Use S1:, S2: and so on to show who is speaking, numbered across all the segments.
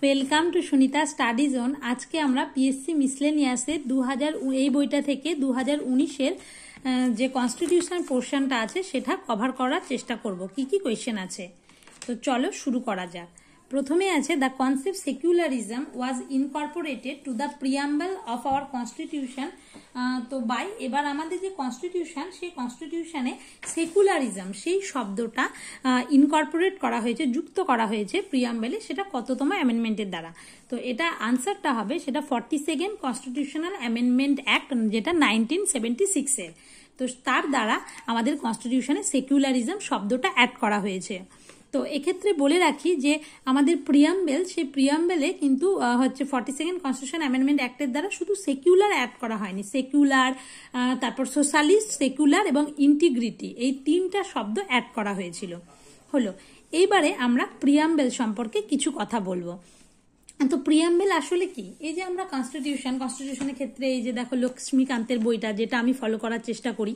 S1: Welcome to Sunita study zone. আজকে আমরা PSC মিসলেনিয়াসের 2000 এই বইটা থেকে 2019-এর যে কনস্টিটিউশন পোর্শনটা আছে সেটা কভার করার চেষ্টা করব। কি কি কোয়েশ্চেন আছে, তো চলো শুরু করা যাক। প্রথমে আছে the concept secularism was Incorporated to the preamble of our constitution. তো এবার আমাদের যে কনস্টিটিউশন, সেই কনস্টিটিউশনে সেকুলারিজম সেই শব্দটা ইনকর্পোরেট করা হয়েছে, যুক্ত করা হয়েছে প্রিয়াম্বলে, সেটা কততম অ্যামেন্ডমেন্টের দ্বারা। তো এটা আনসারটা হবে সেটা 42nd কনস্টিটিউশনাল অ্যামেন্ডমেন্ট অ্যাক্ট, যেটা 1976-এর। তো তার দ্বারা আমাদের কনস্টিটিউশনে সেকুলারিজম শব্দটা অ্যাড করা হয়েছে। তো এক্ষেত্রে বলে রাখি যে আমাদের প্রিয়াম্বেল, সেই প্রিয়াম্বেলে কিন্তু হচ্ছে 42nd কনস্টিটিউশন অ্যামেন্ডমেন্ট অ্যাক্টের দ্বারা শুধু সেকুলার অ্যাড করা হয়নি, সেকুলার, তারপর সোশ্যালিস্ট, সেকুলার এবং ইন্টিগ্রিটি, এই তিনটা শব্দ অ্যাড করা হয়েছিল। হলো, এইবারে আমরা প্রিয়াম্বেল সম্পর্কে কিছু কথা বলবো। তো প্রিয়াম্বেল আসলে কি? এই যে আমরা কনস্টিটিউশনের ক্ষেত্রে এই যে দেখো লক্ষ্মীকান্তের বইটা, যেটা আমি ফলো করার চেষ্টা করি,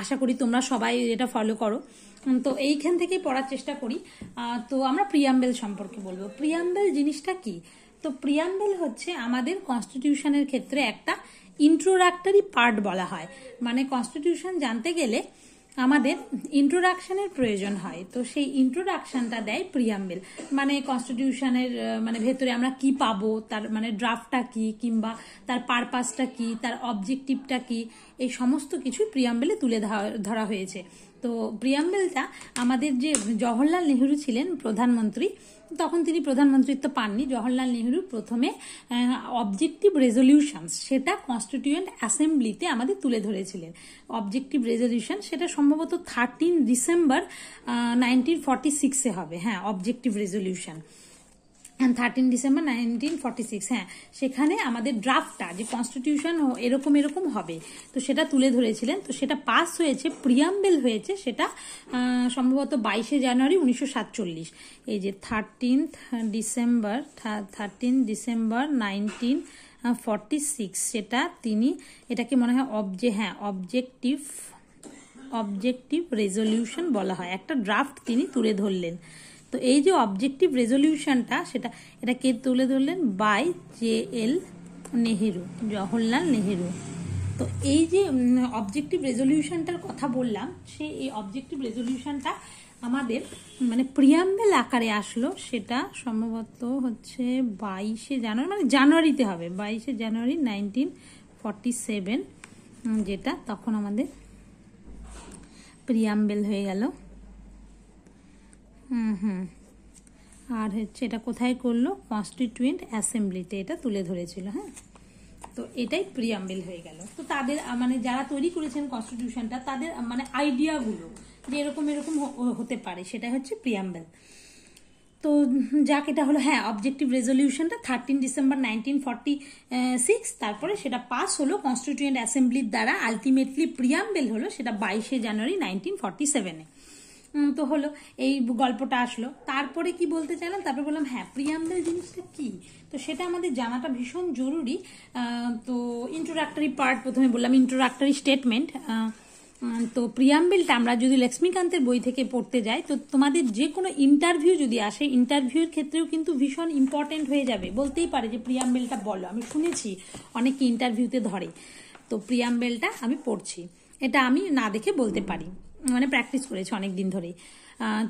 S1: আশা করি তোমরা সবাই এটা ফলো করো, তো এইখান থেকেই পড়ার চেষ্টা করি। তো আমরা প্রিয়াম্বেল সম্পর্কে বলবো। প্রিয়াম্বেল জিনিসটা কি? তো প্রিয়াম্বেল হচ্ছে আমাদের কনস্টিটিউশনের ক্ষেত্রে একটা ইন্ট্রোডাক্টরি পার্ট বলা হয়। মানে কনস্টিটিউশন জানতে গেলে আমাদের ইন্ট্রোডাকশনের প্রয়োজন হয়, তো সেই ইন্ট্রোডাকশনটা দেয় প্রিয়াম্বেল। মানে কনস্টিটিউশনের মানে ভেতরে আমরা কি পাবো, তার মানে ড্রাফটটা কি, কিংবা তার পারপাসটা কি, তার অবজেক্টিভটা কি, এই সমস্ত কিছু প্রিয়াম্বেলে তুলে ধরা হয়েছে। তো প্রিয়াম্বেলটা আমাদের যে জওহরলাল নেহরু ছিলেন প্রধানমন্ত্রী, তখন তিনি প্রধানমন্ত্রিত্ব পাননি। জওহরলাল নেহরু প্রথমে অবজেক্টিভ রেজলিউশনস, সেটা কনস্টিটিউয়েন্ট অ্যাসেম্বলিতে আমাদের তুলে ধরেছিলেন। অবজেক্টিভ রেজলিউশন সেটা সম্ভবত 13 ডিসেম্বর 1946-এ হবে। হ্যাঁ, অবজেক্টিভ রেজলিউশন 13 ডিসেম্বর 1946। হ্যাঁ, সেখানে আমাদের ড্রাফটটা যে কনস্টিটিউশন এরকম এরকম হবে, তো সেটা তুলে ধরেছিলেন। তো সেটা পাস হয়েছে, প্রিয়াম্বেল হয়েছে সেটা সম্ভবত 22 জানুয়ারি 1947। এই যে 13 ডিসেম্বর 1946, সেটা তিনি, এটাকে মনে হয় অবজেক্টিভ রেজলিউশন বলা হয়। একটা ড্রাফট তিনি তুলে ধরলেন। তো এই যে অবজেক্টিভ রেজলিউশনটা, এটা কে তুলে ধরলেন? By JL Nehru, Jawaharlal Nehru. তো এই যে অবজেক্টিভ রেজলিউশনটার কথা বললাম, এই অবজেক্টিভ রেজলিউশনটা আমাদের মানে প্রিয়াম্বেল আকারে আসলো, সেটা সম্ভবত হচ্ছে 22 জানুয়ারি, মানে জানুয়ারিতে হবে, 22 জানুয়ারি 1947, যেটা তখন আমাদের প্রিয়াম্বেল হয়ে গেল। আর হচ্ছে এটা কোথায় করলো? কনস্টিটিউয়েন্ট অ্যাসেম্বলিতে এটা তুলে ধরেছিল। হ্যাঁ, তো এটাই প্রিয়াম্বেল হয়ে গেল। তো তাদের মানে যারা তৈরি করেছেন কনস্টিটিউশনটা, তাদের মানে আইডিয়াগুলো যে এরকম এরকম হতে পারে, সেটা হচ্ছে প্রিয়াম্বেল। তো যাক, এটা হলো হ্যাঁ অবজেক্টিভ রেজলিউশনটা 13 ডিসেম্বর 1946। তারপরে সেটা পাস হলো কনস্টিটিউয়েন্ট অ্যাসেম্বলির দ্বারা, আলটিমেটলি প্রিয়াম্বেল হলো সেটা 22 জানুয়ারি 1947-এ। তো হলো, এই গল্পটা আসলো। তারপরে কি বলতে চাইলাম, তারপরে বললাম হ্যাঁ প্রিয়াম্বেল জিনিসটা কি, তো সেটা আমাদের জানাটা ভীষণ জরুরি। তো ইন্ট্রোডাক্টরি পার্ট প্রথমে বললাম, ইন্ট্রোডাক্টরি স্টেটমেন্ট। তো প্রিয়াম্বেলটা আমরা যদি লক্ষ্মীকান্তের বই থেকে পড়তে যাই, তো তোমাদের যে কোনো ইন্টারভিউ যদি আসে, ইন্টারভিউর ক্ষেত্রেও কিন্তু ভীষণ ইম্পর্টেন্ট হয়ে যাবে। বলতেই পারে যে প্রিয়াম্বেলটা বলো, আমি শুনেছি অনেকে ইন্টারভিউতে ধরে। তো প্রিয়াম্বেলটা আমি পড়ছি, এটা আমি না দেখে বলতে পারি, মানে প্র্যাকটিস করেছি অনেকদিন ধরে।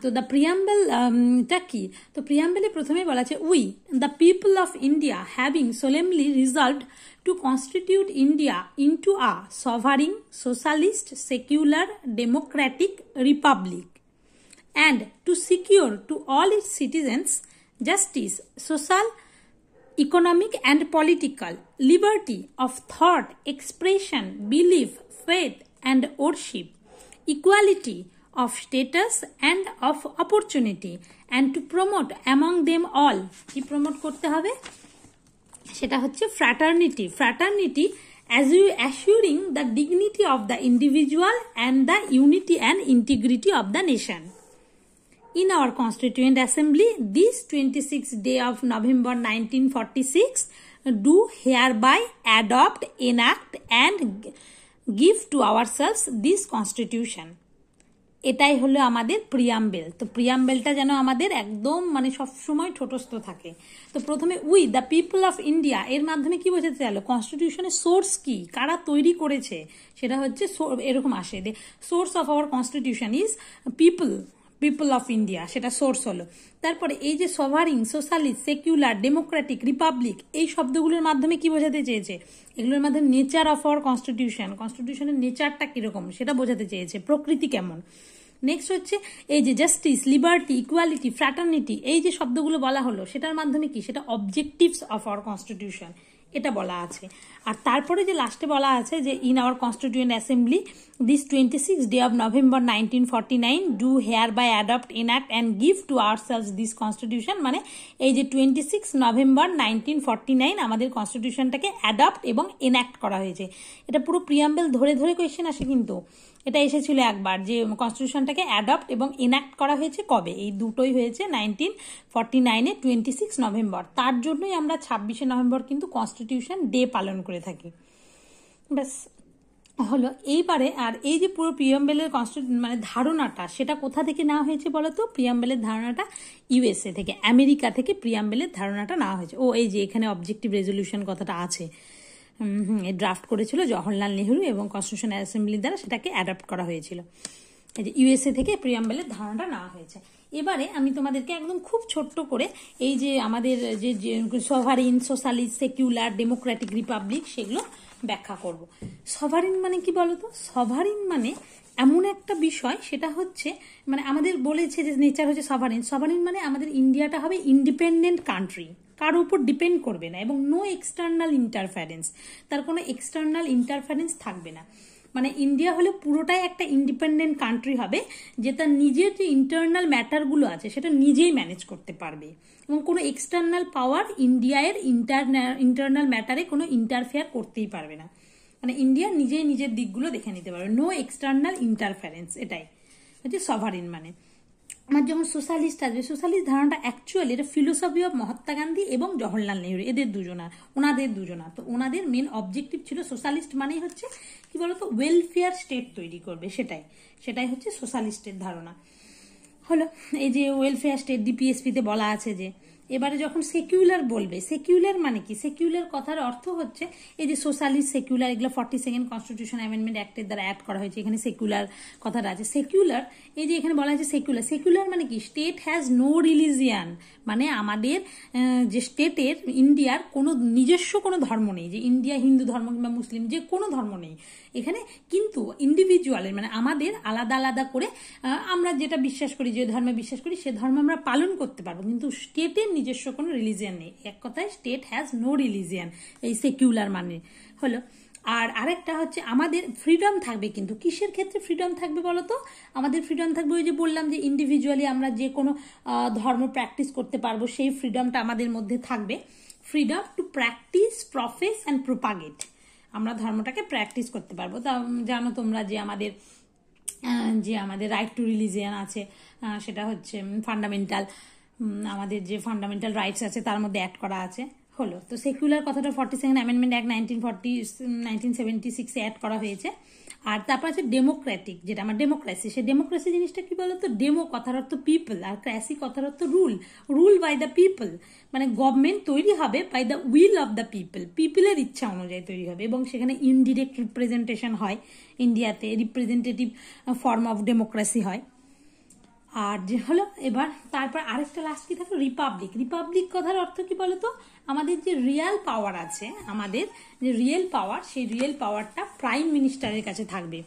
S1: তো দ্য প্রিয়াম্বেলটা কি? তো প্রিয়াম্বেলে প্রথমে বলা আছে, we the people of India having solemnly resolved to constitute India into a sovereign socialist secular democratic republic and to secure to all its citizens justice, social, economic and political liberty of thought, expression, belief, faith and worship, equality of status and of opportunity, and to promote among them all, কি promote করতে হবে? সেটা হচ্ছে fraternity assuring the dignity of the individual and the unity and integrity of the nation. In our Constituent Assembly, this 26th day of November 1946, do hereby adopt, enact and give to ourselves this Constitution. এটাই হলো আমাদের preamble. তো প্রিয়াম্বেলটা যেন আমাদের একদম মানে সবসময় ঠোঁটস্থ থাকে। তো প্রথমে we the people of India এর মাধ্যমে কি বোঝাতে চাইলো, কনস্টিটিউশনের সোর্স কি, কারা তৈরি করেছে, সেটা হচ্ছে এরকম আসে, the source of our constitution is people of India, সেটা সোর্স হলো। তারপরে এই যে সভারিং, সোশ্যালিস্ট, সেকুলার, ডেমোক্রেটিক, রিপাবলিক, এই শব্দগুলোর মাধ্যমে কি বোঝাতে চেয়েছে, এগুলোর মাধ্যমে নেচার অফ আওয়ার কনস্টিটিউশনের নেচারটা কিরকম সেটা বোঝাতে চেয়েছে, প্রকৃতি কেমন। নেক্সট হচ্ছে এই যে জাস্টিস, লিবার্টি, ইকুয়ালিটি, ফ্র্যাটার্নিটি, এই যে শব্দগুলো বলা হলো সেটার মাধ্যমে কি, সেটা অবজেক্টিভস অফ আওয়ার কনস্টিটিউশন, এটা বলা আছে। আর তারপরে যে লাস্টে বলা আছে যে in our constituent assembly this 26 day of November 1949 do hereby adopt, enact and give to ourselves this constitution, মানে এই যে 26 নভেম্বর 1949 আমাদের কনস্টিটিউশনটাকে অ্যাডপ্ট এবং এনাক্ট করা হয়েছে। এটা পুরো প্রিয়াম্বেল ধরে ধরে কোয়েশ্চেন আসে, কিন্তু এটা এসেছিল একবার যে কনস্টিটিউশনটাকে অ্যাডপ্ট এবং এনাক্ট করা হয়েছে কবে, এই দুটোই হয়েছে 1949-এ 26 নভেম্বর। তার জন্যই আমরা 26শে নভেম্বর কিন্তু কনস্টিটিউশন ডে পালন করে থাকি। ব্যাস হলো এইবারে। আর এই যে পুরো প্রিয়াম্বেলের মানে ধারণাটা, সেটা কোথা থেকে নেওয়া হয়েছে বলতো, প্রিয়াম্বেলের ধারণাটা ইউএসএ থেকে, আমেরিকা থেকে প্রিয়াম্বেলের ধারণাটা নেওয়া হয়েছে। ও এই যে এখানে অবজেক্টিভ রেজলিউশন কথাটা আছে, ড্রাফট করেছিল জওহরলাল নেহরু এবং কনস্টিটিউশন অ্যাসেম্বলি দ্বারা সেটাকে অ্যাডপ্ট করা হয়েছিল। এই যে ইউএসএ থেকে প্রিয়াম্বেলের ধারণাটা নেওয়া হয়েছে। এবারে আমি তোমাদেরকে একদম খুব ছোট্ট করে এই যে আমাদের যে সভারিন, সোশ্যালিস্ট, সেকুলার, ডেমোক্রেটিক, রিপাবলিক, সেগুলো ব্যাখ্যা করব। সভারিন মানে কি বলতো, সভারিন মানে এমন একটা বিষয়, সেটা হচ্ছে মানে আমাদের বলেছে যে নেচার হচ্ছে সভারিন। সভারিন মানে আমাদের ইন্ডিয়াটা হবে ইন্ডিপেন্ডেন্ট কান্ট্রি, কারোর উপর ডিপেন্ড করবে না, এবং নো এক্সটার্নাল ইন্টারফারেন্স, তার কোনো এক্সটার্নাল ইন্টারফারেন্স থাকবে না। মানে ইন্ডিয়া হলে পুরোটাই একটা ইন্ডিপেন্ডেন্ট কান্ট্রি হবে, যে তার নিজের যে ইন্টারনাল ম্যাটারগুলো আছে সেটা নিজেই ম্যানেজ করতে পারবে, এবং কোনো এক্সটার্নাল পাওয়ার ইন্ডিয়ার ইন্টারনাল ম্যাটারে কোনো ইন্টারফেয়ার করতেই পারবে না। মানে ইন্ডিয়া নিজেই নিজের দিকগুলো দেখে নিতে পারবে, নো এক্সটার্নাল ইন্টারফারেন্স, এটাই হচ্ছে সভারিন মানে। আমার যখন সোশ্যালিস্ট আসবে, সোশ্যালিস্ট ধারণাটা অ্যাকচুয়ালি এটা ফিলোসফি অফ মহাত্মা গান্ধী এবং জওহরলাল নেহরু, ওনাদের দুজনা। তো ওনাদের মেন অবজেক্টিভ ছিল, সোশ্যালিস্ট মানেই হচ্ছে কি বলতো, ওয়েলফেয়ার স্টেট তৈরি করবে, সেটাই হচ্ছে সোশ্যালিস্টের ধারণা। হলো এই যে ওয়েলফেয়ার স্টেট, ডিপিএসপিতে বলা আছে যে। এবারে যখন সেকুলার বলবে, সেকুলার মানে কি, সেকুলার কথার অর্থ হচ্ছে এই যে সোশ্যালিস্ট, সেকুলার, এগুলো 42nd কনস্টিটিউশন অ্যামেন্ডমেন্ট অ্যাক্টের দ্বারা অ্যাড করা হয়েছে, এখানে সেকুলার কথাটা আছে। সেকুলার, এই যে এখানে বলা হয়েছে সেকুলার মানে কি, স্টেট হ্যাজ নো রিলিজিয়ান, মানে আমাদের যে স্টেটের, ইন্ডিয়ার কোনো নিজস্ব কোনো ধর্ম নেই, যে ইন্ডিয়া হিন্দু ধর্ম কিংবা মুসলিম যে কোনো ধর্ম নেই এখানে, কিন্তু ইন্ডিভিজুয়ালের মানে আমাদের আলাদা আলাদা করে আমরা যেটা বিশ্বাস করি, যে ধর্মে বিশ্বাস করি, সে ধর্ম আমরা পালন করতে পারবো, কিন্তু স্টেটের নিজস্ব কোনো রিলিজিয়ান নেই। এক কথায় স্টেট হ্যাজ নো রিলিজিয়ান, এই সেকুলার মানে হলো। আর আরেকটা হচ্ছে আমাদের ফ্রিডম থাকবে, কিন্তু কিসের ক্ষেত্রে ফ্রিডম থাকবে বলতো, আমাদের ফ্রিডম থাকবে ওই যে বললাম যে ইন্ডিভিজুয়ালি আমরা যে কোনো ধর্ম প্র্যাকটিস করতে পারবো, সেই ফ্রিডমটা আমাদের মধ্যে থাকবে। Freedom to practise, profess and propagate, আমরা ধর্মটাকে প্র্যাকটিস করতে পারবো। তা জানো তোমরা যে আমাদের রাইট টু রিলিজিয়ান আছে, সেটা হচ্ছে ফান্ডামেন্টাল, আমাদের যে ফান্ডামেন্টাল রাইটস আছে তার মধ্যে অ্যাড করা আছে। হলো তো সেকুলার কথাটা 42nd অ্যামেন্ডমেন্ট অ্যাক্ট 1976-এ অ্যাড করা হয়েছে। আর তারপর আছে ডেমোক্রেটিক, যেটা আমার ডেমোক্রেসি। সেই ডেমোক্রেসি জিনিসটা কি বলতো, ডেমো কথার অর্থ পিপল, আর ক্রাসি কথার অর্থ রুল বাই দ্য পিপল, মানে গভর্নমেন্ট তৈরি হবে by the will of the people, পিপলের ইচ্ছা অনুযায়ী তৈরি হবে, এবং সেখানে ইনডিরেক্ট রিপ্রেজেন্টেশন হয়, ইন্ডিয়াতে রিপ্রেজেন্টেটিভ ফর্ম অফ ডেমোক্রেসি হয়। আর যে হলো এবার তারপর আরেকটা লাস্ট কি থাকলো, রিপাবলিক কথার অর্থ কি বলতো, আমাদের যে রিয়েল পাওয়ার আছে, আমাদের যে রিয়েল পাওয়ার, সেই রিয়েল পাওয়ারটা প্রাইম মিনিস্টারের কাছে থাকবে।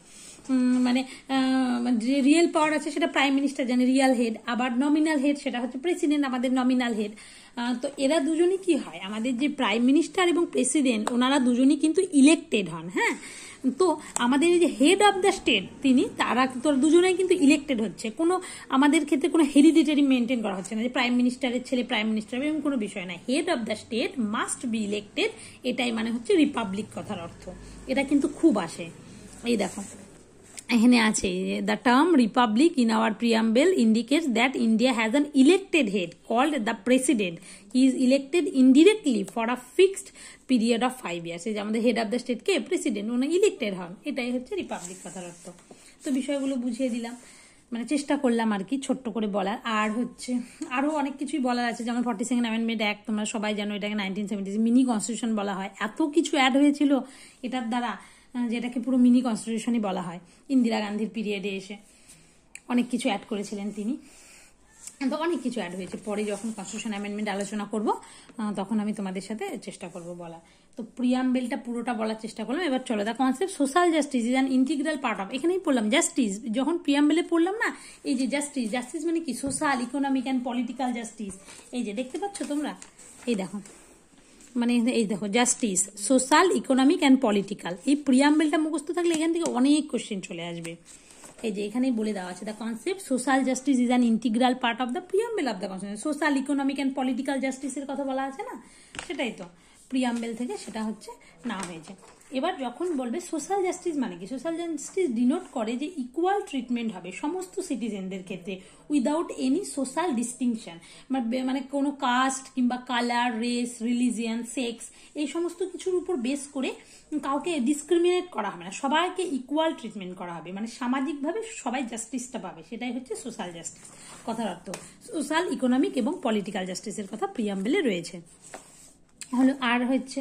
S1: মানে যে রিয়েল পাওয়ার আছে সেটা প্রাইম মিনিস্টার জানে, রিয়েল হেড। আবার নমিনাল হেড সেটা হচ্ছে প্রেসিডেন্ট, আমাদের নমিনাল হেড। তো এরা দুজনই কি হয়, আমাদের যে প্রাইম মিনিস্টার এবং প্রেসিডেন্ট, ওনারা দুজনই কিন্তু ইলেক্টেড হন। হ্যাঁ, তো আমাদের এই যে হেড অফ দ্য স্টেট তারা দুজনেই কিন্তু ইলেক্টেড হচ্ছে, কোনো আমাদের ক্ষেত্রে কোনো হেরিডিটারি মেনটেন করা হচ্ছে না, যে প্রাইম মিনিস্টারের ছেলে প্রাইম মিনিস্টার এরকম কোনো বিষয় না, head of the state must be elected, এটাই মানে হচ্ছে রিপাবলিক কথার অর্থ। এটা কিন্তু খুব আসে, এই দেখো এখানে আছে, the term republic in our preamble indicates that India has an elected head called the president, he is elected indirectly for a fixed period of 5 years। এই যে আমাদের হেড অফ দ্য স্টেট কে, প্রেসিডেন্ট, উনি elected হন, এটাই হচ্ছে Republic কথার অর্থ। তো বিষয়গুলো বুঝিয়ে দিলাম। মানে চেষ্টা করলাম আর কি ছোট্ট করে বলার। আর হচ্ছে আরও অনেক কিছুই বলার আছে, যেমন 42nd অ্যামেন্ডমেন্ট অ্যাক্ট, তোমরা সবাই জানো এটাকে 1970 মিনি কনস্টিটিউশন বলা হয়। এত কিছু অ্যাড হয়েছিল এটার দ্বারা, যেটাকে পুরো মিনি কনস্টিটিউশনই বলা হয়। ইন্দিরা গান্ধীর পিরিয়ডে এসে অনেক কিছু অ্যাড করেছিলেন তিনি, তো অনেক কিছু অ্যাড হয়েছে। পরে যখন কনস্টিটিউশন অ্যামেন্ডমেন্ট আলোচনা করব তখন আমি তোমাদের সাথে চেষ্টা করব বলা। তো প্রিয়াম্বেলটা পুরোটা বলার চেষ্টা করলাম। এবার চলো, the concept social justice is an integral part of, এখানেই পড়লাম জাস্টিস, যখন প্রিয়াম্বেলে পড়লাম না, এই যে জাস্টিস, জাস্টিস মানে কি, social, economic and political justice. এই যে দেখতে পাচ্ছ তোমরা, এই দেখো, মানে এই দেখো justice, social, economic and political. এই প্রিয়াম্বেলটা মুখস্থ থাকলে এখান থেকে অনেক কোশ্চেন চলে আসবে। এই যে এখানেই বলে দেওয়া আছে, the concept social justice is an integral part of the preamble of the constitution. Social, economic and political জাস্টিসের কথা বলা আছে না, সেটাই তো প্রিয়াম্বেল থেকে সেটা হচ্ছে না হয়েছে। এবার যখন বলবে সোশ্যাল জাস্টিস মানে কি, সোশ্যাল জাস্টিস ডিনোট করে যে ইকুয়াল ট্রিটমেন্ট হবে সমস্ত সিটিজেনদের ক্ষেত্রে উইদাউট এনি সোশ্যাল ডিস্টিংশন, মানে কোনো কাস্ট কিংবা কালার, রেস, রিলিজিয়ান, সেক্স এই সমস্ত কিছুর উপর বেস করে কাউকে ডিসক্রিমিনেট করা হবে না, সবাইকে ইকুয়াল ট্রিটমেন্ট করা হবে, মানে সামাজিকভাবে সবাই জাস্টিসটা পাবে, সেটাই হচ্ছে সোশ্যাল জাস্টিস কথার অর্থ। সোশ্যাল, ইকোনমিক এবং পলিটিক্যাল জাস্টিসের কথা প্রিয়াম্বেলে রয়েছে হলো। আর হচ্ছে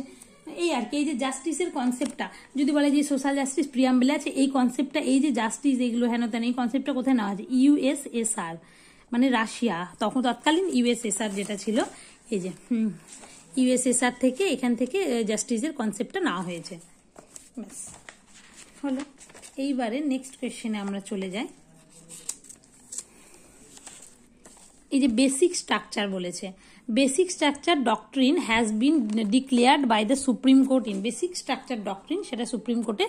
S1: এই আর কি, এই যে জাস্টিসের কনসেপ্টটা যদি বলে যে সোশ্যাল জাস্টিস প্রিয়াম্বেলে আছে, এই কনসেপ্টটা, এই যে জাস্টিস এগুলো হেন তেন, এই কনসেপ্টটা কোথায় নেওয়া আছে, ইউএসএসআর মানে রাশিয়া, তখন তৎকালীন ইউএসএসআর যেটা ছিল, এই যে ইউএসএসআর থেকে, এখান থেকে জাস্টিসের কনসেপ্টটা নেওয়া হয়েছে। ব্যাস হলো। এইবারে নেক্সট কোয়েশ্চেনে আমরা চলে যাই। এই যে বেসিক স্ট্রাকচার বলেছে, basic structure doctrine has been declared by the supreme court in, basic structure doctrine সেটা সুপ্রিম কোর্টে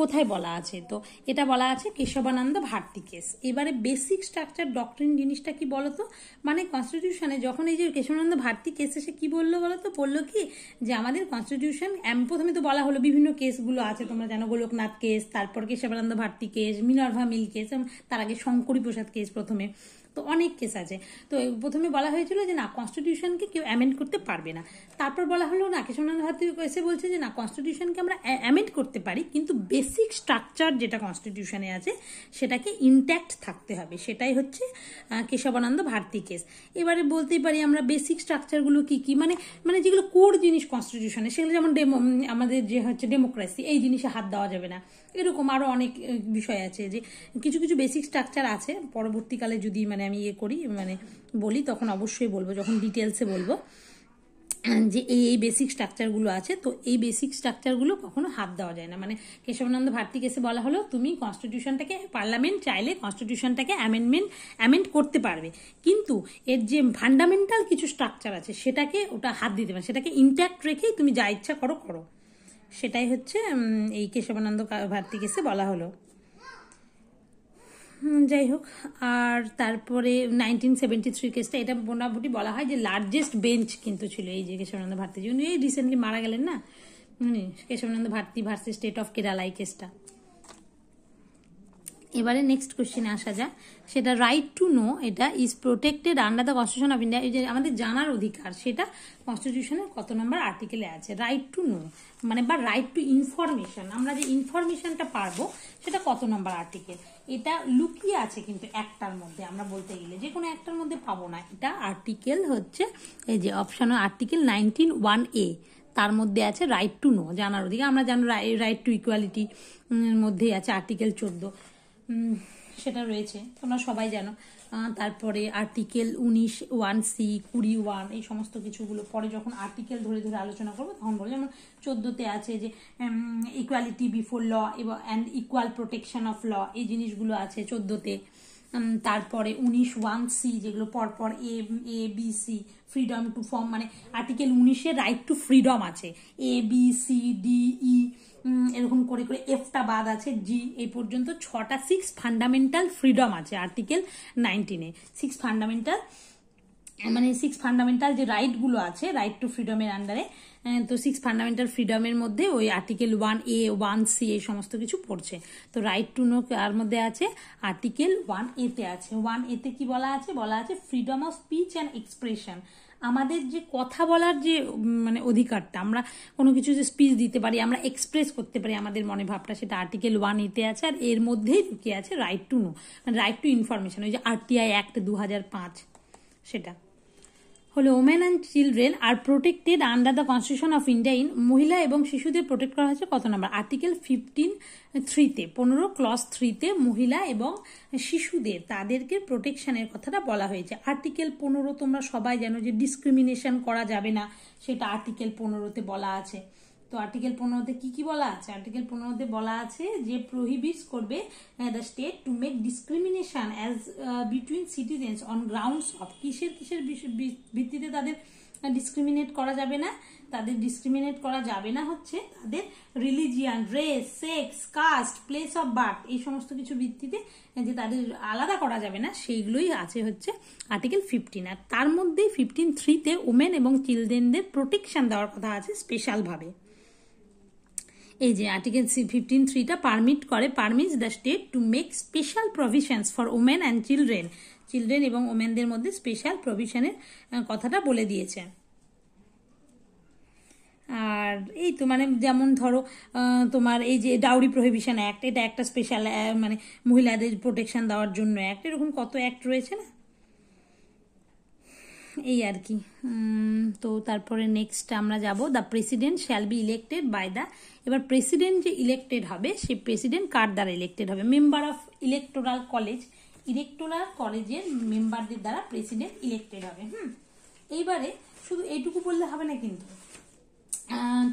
S1: কোথায় বলা আছে, তো এটা বলা আছে কেশবানন্দ ভারতী কেস। এবারে বেসিক স্ট্রাকচার ডক্ট্রিন জিনিসটা কি বলতো, মানে কনস্টিটিউশনে যখন এই যে কেশবানন্দ ভারতী কেস এসে কি বললো বলতো, বললো কি যে আমাদের কনস্টিটিউশন, প্রথমে তো বলা হলো বিভিন্ন কেসগুলো আছে, তোমরা জানো গোলকনাথ কেস, তারপর কেশবানন্দ ভারতী কেস, মিনার্ভা মিল কেস, তার আগে শঙ্করী প্রসাদ কেস প্রথমে, তো অনেক কেস আছে। তো প্রথমে বলা হয়েছিল যে না, কনস্টিটিউশনকে কেউ অ্যামেন্ড করতে পারবে না। তারপর বলা হলো না, কেশবানন্দ ভারতী এসে বলছে যে না, কনস্টিটিউশনকে আমরা অ্যামেন্ড করতে পারি, কিন্তু বেসিক স্ট্রাকচার যেটা কনস্টিটিউশনে আছে সেটাকে ইনট্যাক্ট থাকতে হবে, সেটাই হচ্ছে কেশবানন্দ ভারতী কেস। এবারে বলতেই পারি আমরা বেসিক স্ট্রাকচারগুলো কি কি, মানে যেগুলো কোর জিনিস কনস্টিটিউশনে, সেগুলো যেমন আমাদের যে হচ্ছে ডেমোক্রেসি, এই জিনিসে হাত দেওয়া যাবে না, এরকম আরো অনেক বিষয় আছে, যে কিছু কিছু বেসিক স্ট্রাকচার আছে, পরবর্তীকালে যদি মানে আমি করি মানে বলি তখন অবশ্যই বলবো, যখন ডিটেলসে বলবো যে এই বেসিক স্ট্রাকচারগুলো আছে। তো এই বেসিক স্ট্রাকচারগুলো কখনো হাত দেওয়া যায় না, মানে কেশবানন্দ ভারতী কেসে বলা হলো তুমি কনস্টিটিউশনটাকে, পার্লামেন্ট চাইলে কনস্টিটিউশনটাকে অ্যামেন্ড করতে পারবে, কিন্তু এর যে ফান্ডামেন্টাল কিছু স্ট্রাকচার আছে সেটাকে ওটা হাত দিতে পারে, সেটাকে ইনট্যাক্ট রেখেই তুমি যা ইচ্ছা করো। সেটাই হচ্ছে এই কেশবানন্দ ভারতী কেসে বলা হলো। যাই হোক, আর তারপরে 1973 কেসটা, এটা মোটামুটি বলা হয় যে লার্জেস্ট বেঞ্চ কিন্তু ছিল এই যে কেশবানন্দ ভারতী, উনি এই রিসেন্টলি মারা গেলেন না, Kesavananda Bharati versus state of Kerala এই কেসটা। এবারে নেক্সট কোশ্চেনে আসা যায়, সেটা রাইট টু নো, এটা is protected under the constitution of India. এই যে আমাদের জানার অধিকার, সেটা কনস্টিটিউশনের কত নম্বর আর্টিকেলে আছে, রাইট টু নো মানে বা রাইট টু ইনফরমেশন, আমরা যে ইনফরমেশনটা পারবো সেটা কত নম্বর আর্টিকেল, এটা লুকিয়ে আছে কিন্তু একটার মধ্যে, আমরা বলতে গেলে যে কোনো একটার মধ্যে পাবো না, এটা আর্টিকেল হচ্ছে এই যে অপশন আর্টিকেল 19(1)(a), তার মধ্যে আছে রাইট টু নো, জানার অধিকার। আমরা জানো রাইট টু ইকুয়ালিটি মধ্যেই আছে আর্টিকেল 14, সেটা রয়েছে, তোমরা সবাই জানো। তারপরে আর্টিকেল 19(1)(c), 20(1) এই সমস্ত কিছুগুলো পরে যখন আর্টিকেল ধরে ধরে আলোচনা করবো তখন বলবো। যেমন 14তে আছে যে ইকুয়ালিটি বিফোর ল এবং and equal protection of law, এই জিনিসগুলো আছে 14তে। তারপরে 19(1)(c) যেগুলো পরপর A B C, freedom to form, মানে আর্টিকেল 19-এ রাইট টু ফ্রিডম আছে, A B C D E এরকম করে করে এফটা বাদ আছে, জি এই পর্যন্ত 6টা 6 ফান্ডামেন্টাল ফ্রিডম আছে আর্টিকেল 19-এ। 6 ফান্ডামেন্টাল মানে 6 ফান্ডামেন্টাল যে রাইটগুলো আছে রাইট টু ফ্রিডমের আন্ডারে, তো 6 ফান্ডামেন্টাল ফ্রিডমের মধ্যে ওই আর্টিকেল 1(a), 1(c) এই সমস্ত কিছু পড়ছে। তো রাইট টু নো কার মধ্যে আছে, আর্টিকেল 1(a) তে আছে। 1(a) তে কি বলা আছে, বলা আছে freedom of speech and expression. আমাদের যে কথা বলার যে মানে অধিকারটা, আমরা কোনো কিছু যে স্পিচ দিতে পারি, আমরা এক্সপ্রেস করতে পারি আমাদের মনে ভাবটা, সেটা আর্টিকেল 1A আছে। আর এর মধ্যেই লুকিয়ে আছে রাইট টু নো, মানে রাইট টু ইনফরমেশন, ওই যে RTI অ্যাক্ট 2005 সেটা হলো। Women and children are protected under the constitution of India in, মহিলা এবং শিশুদের প্রোটেক্ট করা হয়েছে কত নাম্বার? আর্টিকেল 15(3)-তে, 15 ক্লজ 3-তে মহিলা এবং শিশুদের তাদেরকে প্রোটেকশনের কথাটা বলা হয়েছে। আর্টিকেল 15 তোমরা সবাই জানো যে ডিসক্রিমিনেশন করা যাবে না, সেটা আর্টিকেল 15-তে বলা আছে। তো আর্টিকেল 15-তে কি কি বলা আছে? আর্টিকেল 15-তে বলা আছে যে প্রহিবিটস করবে the state to make discrimination as between citizens on grounds of, কিসের ভিত্তিতে তাদের ডিসক্রিমিনেট করা যাবে না? তাদের ডিসক্রিমিনেট করা যাবে না হচ্ছে তাদের religion, race, sex, caste, place of birth, এই সমস্ত কিছু ভিত্তিতে যে তাদের আলাদা করা যাবে না, সেইগুলোই আছে হচ্ছে আর্টিকেল 15। আর তার মধ্যেই 15(3)-তে ওমেন এবং চিলড্রেনদের প্রোটেকশন দেওয়ার কথা আছে স্পেশাল ভাবে। এই যে আর্টিকেল 15(3)টা permits the state to make special provisions for women and children এবং ওমেনদের মধ্যে স্পেশাল প্রভিশনের কথাটা বলে দিয়েছে। আর এই তো মানে যেমন ধরো তোমার এই যে ডাউরি প্রহিবিশন অ্যাক্ট, এটা একটা স্পেশাল মানে মহিলাদের প্রোটেকশন দেওয়ার জন্য অ্যাক্ট, এরকম কত অ্যাক্ট রয়েছে না, এই আর কি। তো তারপরে নেক্সট আমরা যাব, the president shall be elected by the, এবার প্রেসিডেন্ট যে ইলেক্টেড হবে সেই প্রেসিডেন্ট কার দ্বারা ইলেক্টেড হবে? মেম্বার অফ ইলেকটোরাল কলেজের মেম্বারদের দ্বারা প্রেসিডেন্ট ইলেক্টেড হবে। এইবারে শুধু এইটুকু বললে হবে না কিন্তু,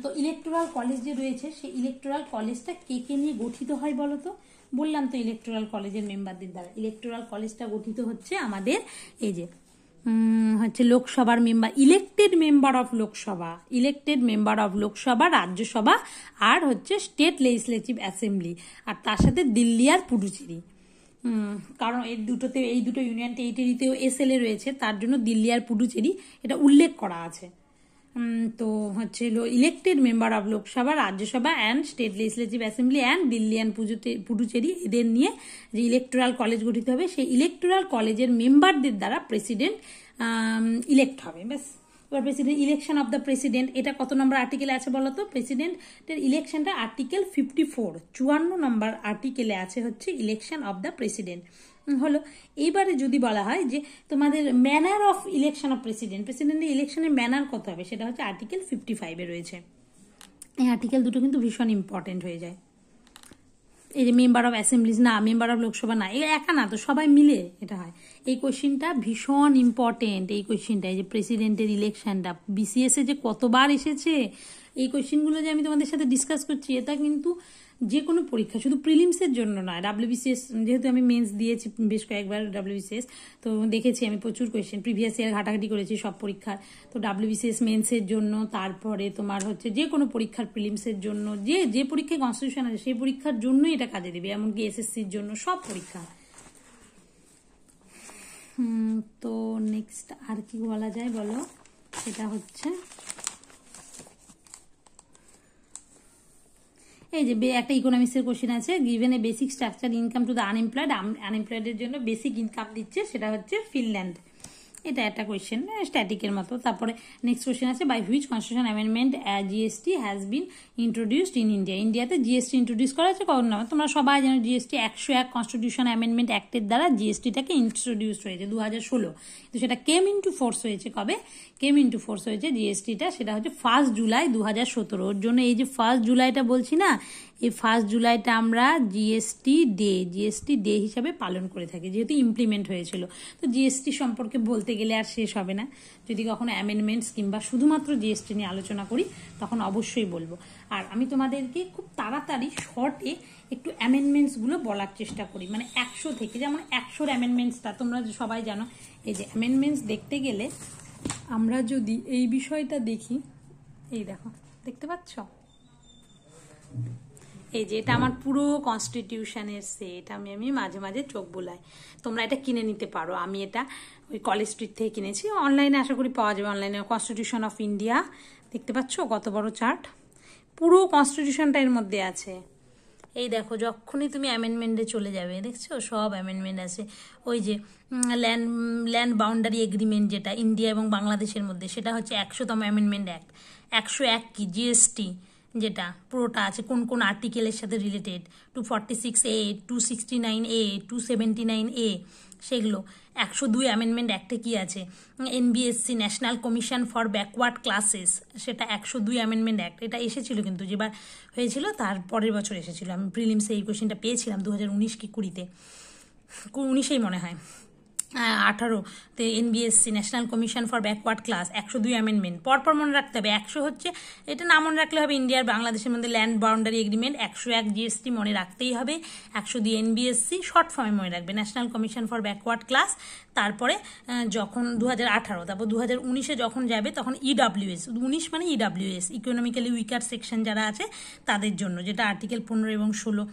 S1: তো ইলেকটোরাল কলেজ যে রয়েছে সেই ইলেকটোরাল কলেজটা কে কে নিয়ে গঠিত হয় বলো তো? বললাম তো ইলেকটোরাল কলেজের মেম্বারদের দ্বারা। ইলেকটোরাল কলেজটা গঠিত হচ্ছে আমাদের এই যে হচ্ছে লোকসভার member, elected member of Lok Sabha, Rajya Sabha, আর হচ্ছে স্টেট লেজিসলেটিভ অ্যাসেম্বলি, আর তার সাথে দিল্লি আর পুডুচেরি। কারণ এই দুটো ইউনিয়ন টেরিটরিতেও SLA রয়েছে, তার জন্য দিল্লি আর পুডুচেরি এটা উল্লেখ করা আছে। তো হচ্ছে elected member of Lok Sabha, Rajya Sabha and state legislative assembly and Delhi and Puducherry, এদের নিয়ে যে ইলেকটোরাল কলেজ গঠিত হবে, সেই ইলেকটোরাল কলেজের মেম্বারদের দ্বারা প্রেসিডেন্ট ইলেক্ট হবে। ব্যাস, এবার president election of the president, এটা কত নম্বর আর্টিকেলে আছে বলো তো? প্রেসিডেন্টের ইলেকশনটা আর্টিকেল 54 নম্বর আর্টিকেলে আছে হচ্ছে ইলেকশন অফ দ্য প্রেসিডেন্ট হলো। এইবারে যদি বলা হয় যে তোমাদের ম্যানার অফ ইলেকশন অফ প্রেসিডেন্টের ইলেকশনের ম্যানার কত হবে, সেটা হচ্ছে আর্টিকেল 55-এ রয়েছে। এই আর্টিকেল দুটো কিন্তু ভীষণ ইম্পর্টেন্ট হয়ে যায়। এই যে মেম্বার অফ অ্যাসেম্বলিজ না, মেম্বার অফ লোকসভা না, এটা একা না, তো সবাই মিলে এটা হয়। এই কোয়েশ্চেনটা ভীষণ ইম্পর্টেন্ট, এই কোয়েশ্চেনটা, এই যে প্রেসিডেন্টের ইলেকশনটা BCS-এ যে কতবার এসেছে, এই কোয়েশ্চেনগুলো যে আমি তোমাদের সাথে ডিসকাস করছি, এটা কিন্তু যে কোনো পরীক্ষা, শুধু প্রিলিমসের জন্য নয়, WBCS, যেহেতু আমি মেন্স দিয়েছি বেশ কয়েকবার WBCS, তো দেখেছি আমি প্রচুর কোয়েশ্চেন, প্রিভিয়াস ইয়ার ঘাটাঘাটি করেছি সব পরীক্ষার। তো WBCS মেন্সের জন্য, তারপরে তোমার হচ্ছে যে কোনো পরীক্ষার প্রিলিমসের জন্য, যে পরীক্ষায় কনস্টিটিউশন আছে সেই পরীক্ষার জন্যই এটা কাজে দেবে, এমনকি SSCর জন্য, সব পরীক্ষা। তো নেক্সট আর কি বলা যায় বলো? সেটা হচ্ছে এই যে একটা ইকোনমিক্সের কোশ্চেন আছে, given a basic structure income to the আনএমপ্লয়েডের জন্য বেসিক ইনকাম দিচ্ছে, সেটা হচ্ছে ফিনল্যান্ড। এটা একটা কোয়েশ্চেন স্ট্যাটিকের মতো। তারপরে নেক্সট কোয়েশ্চেন আছে, by which constitution amendment GST has been introduced in India? ইন্ডিয়াতে GST ইন্ট্রোডিউস করা হচ্ছে কখন নামে? তোমরা সবাই জানো GST 101 কনস্টিটিউশন অ্যামেন্ডমেন্ট অ্যাক্টের দ্বারা GSTটাকে ইন্ট্রোডিউস হয়েছে 2016। তো সেটা কেম ইন্টু ফোর্স হয়েছে কবে? GSTটা সেটা হচ্ছে 1 জুলাই 2017। ওর জন্য এই যে 1 জুলাইটা বলছি না, এই 1 জুলাইটা আমরা GST ডে হিসাবে পালন করে থাকি, যেহেতু ইমপ্লিমেন্ট হয়েছিল। তো GST সম্পর্কে বলতে গেলে আর শেষ হবে না, যদি কখনো অ্যামেন্ডমেন্টস কিংবা শুধুমাত্র GST নিয়ে আলোচনা করি তখন অবশ্যই বলবো। আর আমি তোমাদেরকে খুব তাড়াতাড়ি শর্টে একটু অ্যামেন্ডমেন্টসগুলো বলার চেষ্টা করি, মানে 100 থেকে, যেমন 100-র অ্যামেন্ডমেন্টসটা তোমরা সবাই জানো। এই যে অ্যামেন্ডমেন্টস দেখতে গেলে আমরা যদি এই বিষয়টা দেখি, এই দেখো, দেখতে পাচ্ছ? এই যে এটা আমার পুরো কনস্টিটিউশনের সেট, আমি মাঝে মাঝে চোখ বোলাই। তোমরা এটা কিনে নিতে পারো, আমি এটা ওই কলেজ স্ট্রিট থেকে কিনেছি, অনলাইনে আশা করি পাওয়া যাবে। অনলাইনে কনস্টিটিউশন অফ ইন্ডিয়া, দেখতে পাচ্ছ কত বড় চার্ট, পুরো কনস্টিটিউশনটা এর মধ্যে আছে। এই দেখো যখনই তুমি অ্যামেন্ডমেন্টে চলে যাবে দেখছো সব অ্যামেন্ডমেন্ট আছে। ওই যে ল্যান্ড বাউন্ডারি এগ্রিমেন্ট যেটা ইন্ডিয়া এবং বাংলাদেশের মধ্যে, সেটা হচ্ছে 100তম অ্যামেন্ডমেন্ট অ্যাক্ট। 101 কি জিএসটি যেটা পুরোটা আছে, কোন কোন আর্টিকেলের সাথে রিলেটেড, 246A, 269A, 279A, সেগুলো। 102 অ্যামেন্ডমেন্ট অ্যাক্টে কি আছে, NBSC national commission for backward classes, সেটা 102 অ্যামেন্ডমেন্ট অ্যাক্ট। এটা এসেছিল কিন্তু যেবার হয়েছিল তার পরের বছর এসেছিল। আমি প্রিলিমসে এই কোয়েশ্চেনটা পেয়েছিলাম 2019 কি 20-তে, 19-এই মনে হয়, 18তে NBSC national commission for backward class. 102 amendment পরপর মনে রাখতে হবে। 100 হচ্ছে, এটা না মনে রাখলে হবে, ইন্ডিয়ার বাংলাদেশের মধ্যে ল্যান্ড বাউন্ডারি এগ্রিমেন্ট। 101 জিএসটি মনে রাখতেই হবে। 102 এনবিএসসি শর্ট ফর্মে মনে রাখবে, national commission for backward class. তারপরে যখন 2018, তারপর 2019-এ যখন যাবে তখন ইডাব্লিউএস, 19 মানে ইডাব্লিউএস, ইকোনমিক্যালি উইকার সেকশন যারা আছে তাদের জন্য, যেটা আর্টিকেল 15 এবং 16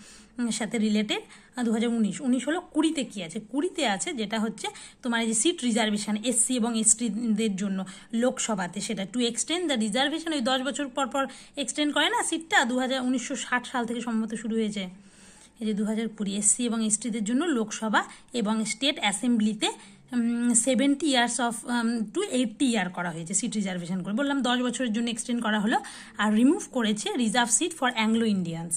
S1: সাথে রিলেটেড। 2019 হলো। 20-তে কি আছে, 20-তে আছে যেটা হচ্ছে তোমার এই যে সিট রিজার্ভেশন এসসি এবং এসটিদের জন্য লোকসভাতে, সেটা টু এক্সটেন্ড দ্য রিজার্ভেশন। ওই 10 বছর পর পর এক্সটেন্ড করে না সিটটা, 1960 সাল থেকে সম্ভবত শুরু হয়েছে। এই যে 2020 এসসি এবং এসটিদের জন্য লোকসভা এবং স্টেট অ্যাসেম্বলিতে 70 ইয়ার্স টু 80 ইয়ার করা হয়েছে সিট রিজার্ভেশন করে। বললাম 10 বছরের জন্য এক্সটেন্ড করা হলো। আর রিমুভ করেছে reserve seat for Anglo Indians.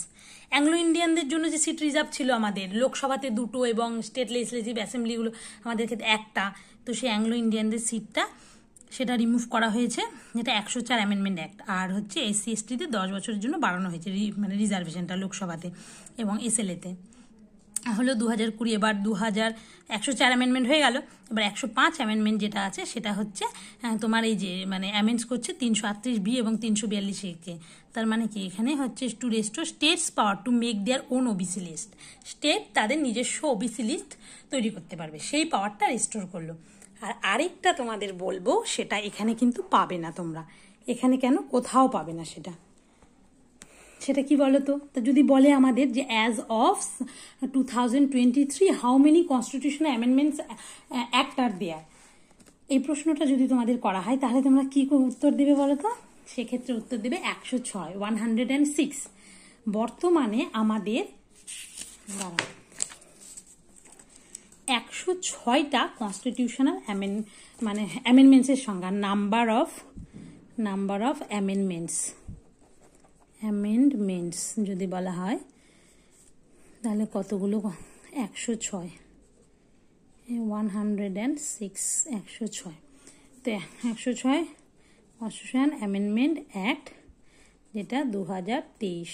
S1: Anglo ইন্ডিয়ানদের জন্য যে সিট রিজার্ভ ছিল আমাদের, লোকসভাতে 2টো এবং স্টেট লেজিসলেটিভ অ্যাসেম্বলিগুলো আমাদের ক্ষেত্রে 1টা, তো সেই অ্যাংলো ইন্ডিয়ানদের সিটটা সেটা রিমুভ করা হয়েছে, যেটা 104 অ্যামেন্ডমেন্ট অ্যাক্ট। আর হচ্ছে এসসি এসটিতে 10 বছরের জন্য বাড়ানো হয়েছে মানে রিজার্ভেশনটা লোকসভাতে এবং এসএলএতে হলো 2020। এবার 104 অ্যামেন্ডমেন্ট হয়ে গেল। এবার 105 অ্যামেন্ডমেন্ট যেটা আছে সেটা হচ্ছে তোমার এই যে মানে অ্যামেন্ডস করছে 338B এবং 342A-কে। তার মানে কি, এখানে হচ্ছে to restore states power to make their own OBC list. State তাদের নিজস্ব ওবিসি লিস্ট তৈরি করতে পারবে, সেই পাওয়ারটা রেস্টোর করলো। আর আরেকটা তোমাদের বলবো, সেটা এখানে কিন্তু পাবে না তোমরা। এখানে কেন, কোথাও পাবে না সেটা। সেটা কি বলো তো? যদি বলে আমাদের যে as of 2023 how many constitutional amendments act are there, এই প্রশ্নটা যদি তোমাদের করা হয় তাহলে তোমরা কি উত্তর দেবে বলো তো? সেক্ষেত্রে উত্তর দেবে 106, 106। বর্তমানে আমাদের 106টা কনস্টিটিউশনাল মানে অ্যামেন্ডমেন্টসের সংখ্যা, নাম্বার অফ অ্যামেন্ডমেন্টস যদি বলা হয় তাহলে কতগুলো, 106, 106, 106। তো 106 কনস্টিটিউশনাল অ্যামেন্ডমেন্ট অ্যাক্ট যেটা 2023,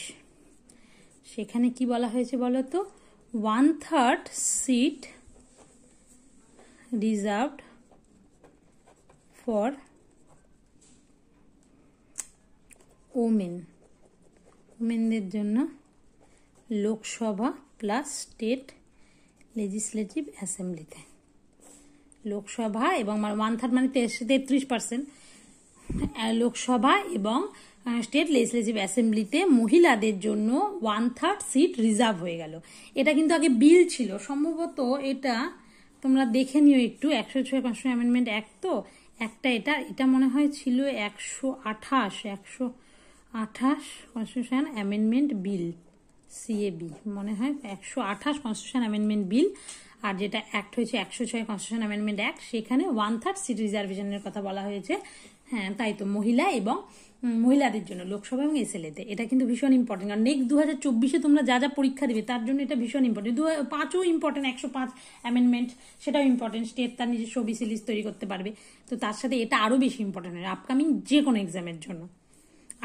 S1: সেখানে কি বলা হয়েছে বলো তো? 1/3 সিট রিজার্ভড ফর ওমেনদের জন্য লোকসভা প্লাস স্টেট লেজিসলেটিভ অ্যাসেম্বলিতে। লোকসভা এবং 1/3 মানে 33% লোকসভা এবং স্টেট লেজিসলেটিভ অ্যাসেম্বলিতে মহিলাদের জন্য 1/3 সিট রিজার্ভ হয়ে গেল। এটা কিন্তু আগে বিল ছিল সম্ভবত, এটা তোমরা দেখে নিও একটু। 106 কনস্টিটিউশন অ্যামেন্ডমেন্ট অ্যাক্ট তো একটা, এটা মনে হয় ছিল 128 কনস্টিটিউশন অ্যামেন্ডমেন্ট বিল, সিএবি মনে হয় 128 কনস্টিটিউশন অ্যামেন্ডমেন্ট বিল। আর যেটা অ্যাক্ট হয়েছে 106 কনস্টিটিউশন অ্যামেন্ডমেন্ট অ্যাক্ট, সেখানে 1/3 সিট রিজার্ভেশনের কথা বলা হয়েছে। হ্যাঁ তাই তো, মহিলাদের জন্য লোকসভা এবং এসএলএতে। এটা কিন্তু ভীষণ ইম্পর্টেন্ট, কারণ নেক্সট 2024-এ তোমরা যা যা পরীক্ষা দেবে তার জন্য এটা ভীষণ ইম্পর্টেন্ট। 5ও ইম্পর্টেন্ট, 105 অ্যামেন্ডমেন্ট সেটাও ইম্পর্টেন্ট, স্টেট তার নিজস্ব ওবিসি লিস্ট তৈরি করতে পারবে। তো তার সাথে এটা আরও বেশি ইম্পর্টেন্ট হয় আপকামিং যে কোনো এক্সামের জন্য,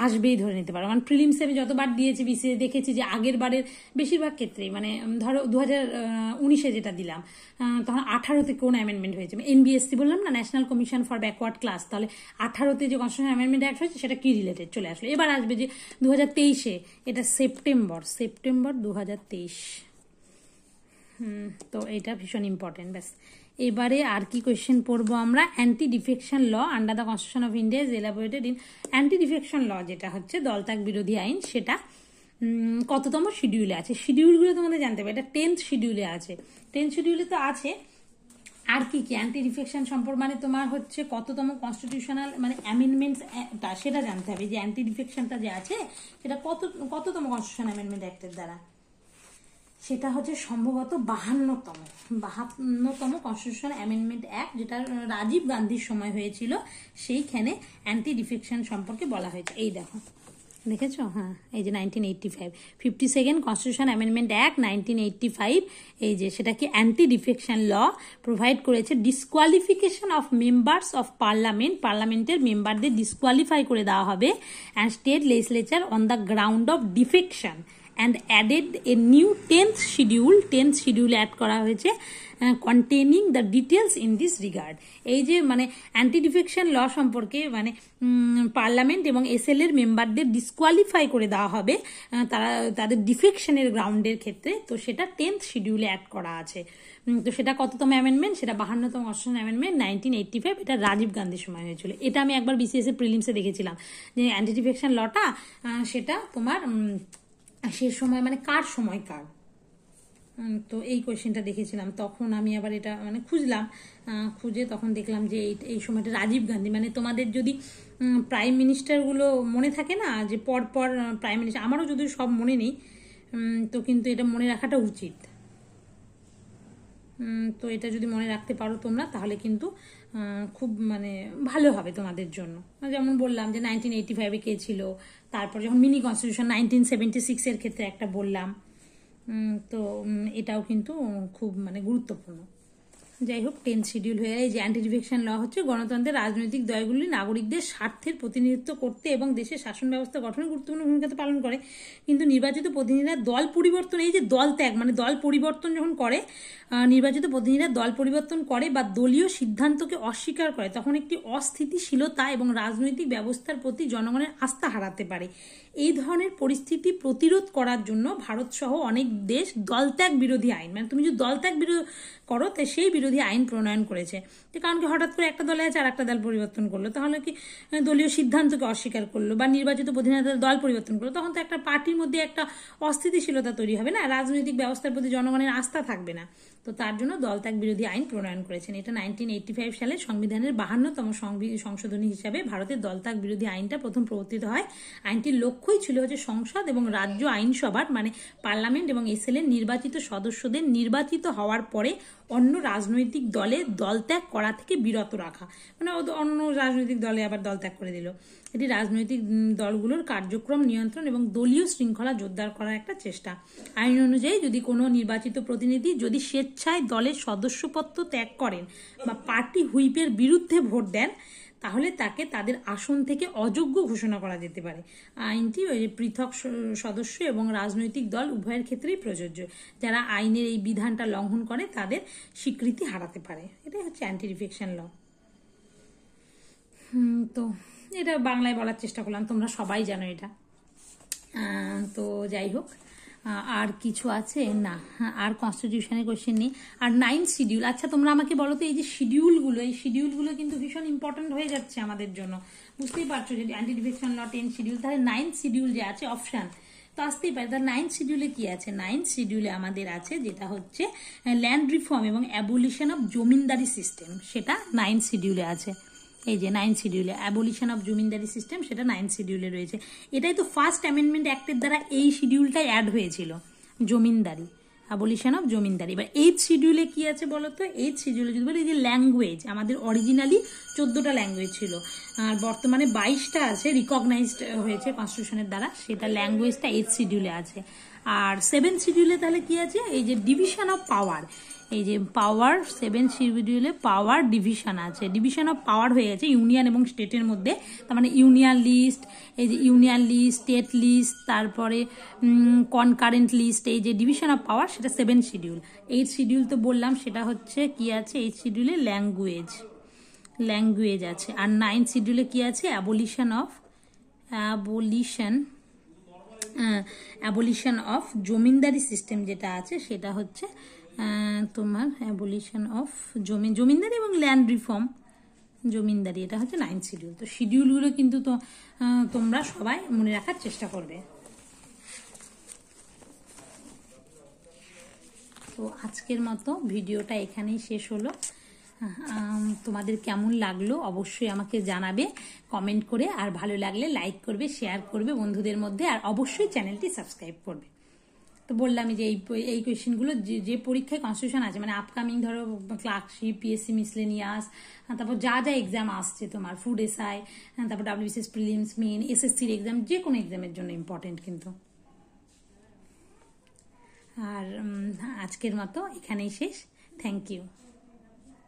S1: আসবেই ধরে নিতে পারো। কারণ প্রিলিমসে আমি যতবার দিয়েছি বিসিএ দেখেছি যে আগের বারের বেশিরভাগ ক্ষেত্রেই, মানে ধরো 2019-এ যেটা দিলাম তখন 18তে কোন অ্যামেন্ডমেন্ট হয়েছে, এনবিএসসি বললাম না, national commission for backward class, তাহলে 18তে যে কনস্টিটিউশন অ্যামেন্ডমেন্ট অ্যাক্ট হয়েছে সেটা কি রিলেটেড চলে আসলো। এবার আসবে যে 2023-এ, এটা সেপ্টেম্বর 2023। তো এটা ভীষণ ইম্পর্টেন্ট। ব্যাস, এবারে আর কি কোয়েশ্চেন পড়বো আমরা? Anti defection law under the constitution of India is elaborated in. Anti defection law যেটা হচ্ছে দলত্যাগ বিরোধী আইন, সেটা কততম শিডিউলে আছে? শিডিউলগুলো তোমাদের জানতে হবে। এটা 10th শিডিউলে আছে, 10th শিডিউলে তো আছে। আর কি কি অ্যান্টি ডিফেকশন সম্পর্ক মানে তোমার হচ্ছে কততম কনস্টিটিউশনাল মানে অ্যামেন্ডমেন্টস সেটা জানতে হবে। যে অ্যান্টি ডিফেকশনটা যে আছে সেটা কততম কনস্টিটিউশন অ্যামেন্ডমেন্ট অ্যাক্টের দ্বারা। সেটা হচ্ছে সম্ভবত 52তম কনস্টিটিউশন অ্যামেন্ডমেন্ট অ্যাক্ট, যেটা রাজীব গান্ধীর সময় হয়েছিল। সেইখানে অ্যান্টি ডিফেকশন সম্পর্কে বলা হয়েছে। এই দেখেছো? হ্যাঁ, এই যে 1985 52nd কনস্টিটিউশন অ্যামেন্ডমেন্ট অ্যাক্ট 1985, এই যে সেটা কি অ্যান্টি ডিফেকশন ল প্রোভাইড করেছে। ডিসকোয়ালিফিকেশন অফ মেম্বার্স অফ পার্লামেন্টের মেম্বারদের ডিসকোয়ালিফাই করে দেওয়া হবে and state legislature on the ground of defection and added a new 10th schedule add করা হয়েছে containing the details in this regard। এই যে মানে অ্যান্টি ডিফেকশন ল সম্পর্কে মানে পার্লামেন্ট এবং এসএল এর মেম্বারদের ডিসকোয়ালিফাই করে দেওয়া হবে তাদের ডিফেকশনের গ্রাউন্ডের ক্ষেত্রে। তো সেটা 10th শিডিউলে অ্যাড করা আছে। তো সেটা কততম অ্যামেন্ডমেন্ট? সেটা 52তম কনস্টিটিউশন অ্যামেন্ডমেন্ট 1985। এটা রাজীব গান্ধীর সময় হয়েছিল। এটা আমি একবার বিসিএস এর প্রিলিমসে দেখেছিলাম যে অ্যান্টি ডিফেকশন লটা সেটা তোমার সে সময় মানে কার সময়কার। তো এই কোয়েশ্চেনটা দেখেছিলাম, তখন আমি আবার এটা মানে খুঁজে তখন দেখলাম যে এই সময়টা রাজীব গান্ধী, মানে তোমাদের যদি প্রাইম মিনিস্টারগুলো মনে থাকে না যে পরপর প্রাইম মিনিস্টার, আমারও যদি সব মনে নেই, তো কিন্তু এটা মনে রাখাটা উচিত। তো এটা যদি মনে রাখতে পারো তোমরা তাহলে কিন্তু খুব মানে ভালো হবে তোমাদের জন্য। যেমন বললাম যে 1985-এ কে ছিল, তারপর যখন মিনি কনস্টিটিউশন 1976-এর ক্ষেত্রে একটা বললাম। তো এটাও কিন্তু খুব মানে গুরুত্বপূর্ণ। যাই হোক, 10th শিডিউল হয়ে এই যে অ্যান্টি ডিফেকশন ল হচ্ছে গণতন্ত্রের রাজনৈতিক দলগুলি নাগরিকদের স্বার্থের প্রতিনিধিত্ব করতে এবং দেশের শাসন ব্যবস্থা গঠনে গুরুত্বপূর্ণ ভূমিকা পালন করে। কিন্তু নির্বাচিত প্রতিনিধিরা দল পরিবর্তন, এই যে দল ত্যাগ মানে দল পরিবর্তন যখন করে, নির্বাচিত প্রতিনিধিরা দল পরিবর্তন করে বা দলীয় সিদ্ধান্তকে অস্বীকার করে, তখন একটি অস্থিতিশীলতা এবং রাজনৈতিক ব্যবস্থার প্রতি জনগণের আস্থা হারাতে পারে। এই ধরনের পরিস্থিতি প্রতিরোধ করার জন্য ভারত সহ অনেক দেশ দলত্যাগ বিরোধী আইন, মানে তুমি যদি দলত্যাগ করো তাই সেই বিরোধী আইন প্রণয়ন করেছে। কারণ কি হঠাৎ করে একটা দলে আছে আর একটা দল পরিবর্তন করলো, তাহলে কি দলীয় সিদ্ধান্তকে অস্বীকার করলো বা নির্বাচিত প্রতিনিধিদের দল পরিবর্তন করলো, তখন তো একটা পার্টির মধ্যে একটা অস্থিতিশীলতা তৈরি হবে না, রাজনৈতিক ব্যবস্থার প্রতি জনগণের আস্থা থাকবে না। তো তার জন্য দলত্যাগ বিরোধী আইন প্রণয়ন করেছেন। এটা 1985 সালে সংবিধানের 52তম সংশোধনী হিসাবে ভারতের দলত্যাগ বিরোধী আইনটা প্রথম প্রবর্তিত হয়। আইনটির লক্ষ্যই ছিল হচ্ছে সংসদ এবং রাজ্য আইনসভার মানে পার্লামেন্ট এবং এসএল এর নির্বাচিত সদস্যদের নির্বাচিত হওয়ার পরে অন্য রাজনৈতিক দলে দলত্যাগ করা থেকে বিরত রাখা, মানে অন্য রাজনৈতিক দলে আবার দলত্যাগ করে দিল। এটি রাজনৈতিক দলগুলোর কার্যক্রম নিয়ন্ত্রণ এবং দলীয় শৃঙ্খলা জোরদার করার একটা চেষ্টা। আইন অনুযায়ী যদি কোনো নির্বাচিত প্রতিনিধি যদি স্বেচ্ছায় দলের সদস্যপত্র ত্যাগ করেন বা পার্টি হুইপের বিরুদ্ধে ভোট দেন, তাহলে তাকে তাদের আসন থেকে অযোগ্য ঘোষণা করা যেতে পারে। আইনটি ওই পৃথক সদস্য এবং রাজনৈতিক দল উভয়ের ক্ষেত্রেই প্রযোজ্য। যারা আইনের এই বিধানটা লঙ্ঘন করে তাদের স্বীকৃতি হারাতে পারে। এটাই হচ্ছে অ্যান্টি ডিফেকশন ল। তো এটা বাংলায় বলার চেষ্টা করলাম, তোমরা সবাই জানো এটা। তো যাই হোক, আর কিছু আছে না, আর কনস্টিটিউশনের কোয়েশ্চেন নেই। আর 9th শিডিউল, আচ্ছা তোমরা আমাকে বলো তো এই যে শিডিউলগুলো, এই শিডিউলগুলো কিন্তু ভীষণ ইম্পর্টেন্ট হয়ে যাচ্ছে আমাদের জন্য, বুঝতেই পারছো যে অ্যান্টি ডিফেকশন ল 10 শিডিউল, তাহলে 9th শিডিউল যে আছে অপশন তো আসতেই পারে। তাহলে 9th শিডিউলে কি আছে? 9th শিডিউলে আমাদের আছে যেটা হচ্ছে ল্যান্ড রিফর্ম এবং অ্যাবলিশন অফ জমিনদারি সিস্টেম, সেটা 9th শিডিউলে আছে। এই যে 9th শিডিউলে অ্যাবলিশন অফ জমিনদারি সিস্টেম, সেটা 9th শিডিউলে রয়েছে। এটাই তো ফার্স্ট অ্যামেন্ডমেন্ট অ্যাক্টের দ্বারা এই শিডিউলটাই অ্যাড হয়েছিল, জমিনদারি, অ্যাবলিশন অফ জমিনদারি। এবার 8th শিডিউলে কি আছে বলো তো? 8th শিডিউলে যদি বলি, এই যে ল্যাঙ্গুয়েজ, আমাদের অরিজিনালি 14টা ল্যাঙ্গুয়েজ ছিল, আর বর্তমানে 22টা আছে, রিকগনাইজড হয়েছে কনস্টিটিউশনের দ্বারা, সেটা ল্যাঙ্গুয়েজটা 8th শিডিউলে আছে। আর 7th শিডিউলে তাহলে কি আছে? এই যে ডিভিশন অফ পাওয়ার, এই যে পাওয়ার 7th শিডিউলে পাওয়ার ডিভিশন আছে, ডিভিশন অফ পাওয়ার হয়ে গেছে ইউনিয়ন এবং স্টেটের মধ্যে। তার মানে ইউনিয়ন লিস্ট, এই যে ইউনিয়ন লিস্ট, স্টেট লিস্ট, তারপরে কনকারেন্ট লিস্ট, এই যে ডিভিশন অফ পাওয়ার, সেটা 7th শিডিউল। 8th শিডিউল তো বললাম সেটা হচ্ছে কি আছে? 8th শিডিউলে ল্যাঙ্গুয়েজ আছে। আর 9th শিডিউলে কি আছে? অ্যাবলিশন অফ জমিনদারি সিস্টেম যেটা আছে, সেটা হচ্ছে তোমার অ্যাবলিশন অফ জমিনদারি এবং ল্যান্ড রিফর্ম জমিনদারি, এটা হচ্ছে 9th শিডিউল। তো শিডিউলগুলো কিন্তু তো তোমরা সবাই মনে রাখার চেষ্টা করবে। তো আজকের মতো ভিডিওটা এখানেই শেষ হলো। তোমাদের কেমন লাগলো অবশ্যই আমাকে জানাবে কমেন্ট করে, আর ভালো লাগলে লাইক করবে, শেয়ার করবে বন্ধুদের মধ্যে, আর অবশ্যই চ্যানেলটি সাবস্ক্রাইব করবে। তো বললামই যে এই কোয়েশ্চেনগুলো যে পরীক্ষায় কনস্টিটিউশন আছে, মানে আপকামিং ধরো ক্লার্কশিপ, পিএসসি মিসলেনিয়াস, তারপর যা যা এক্সাম আসছে তোমার, ফুড এসআই, তারপর ডাব্লিউবিসিএস প্রিলিমস, মেন, এসএসসির এক্সাম, যে কোনো এক্সামের জন্য ইম্পর্টেন্ট কিন্তু। আর আজকের মতো এখানেই শেষ। Thank you.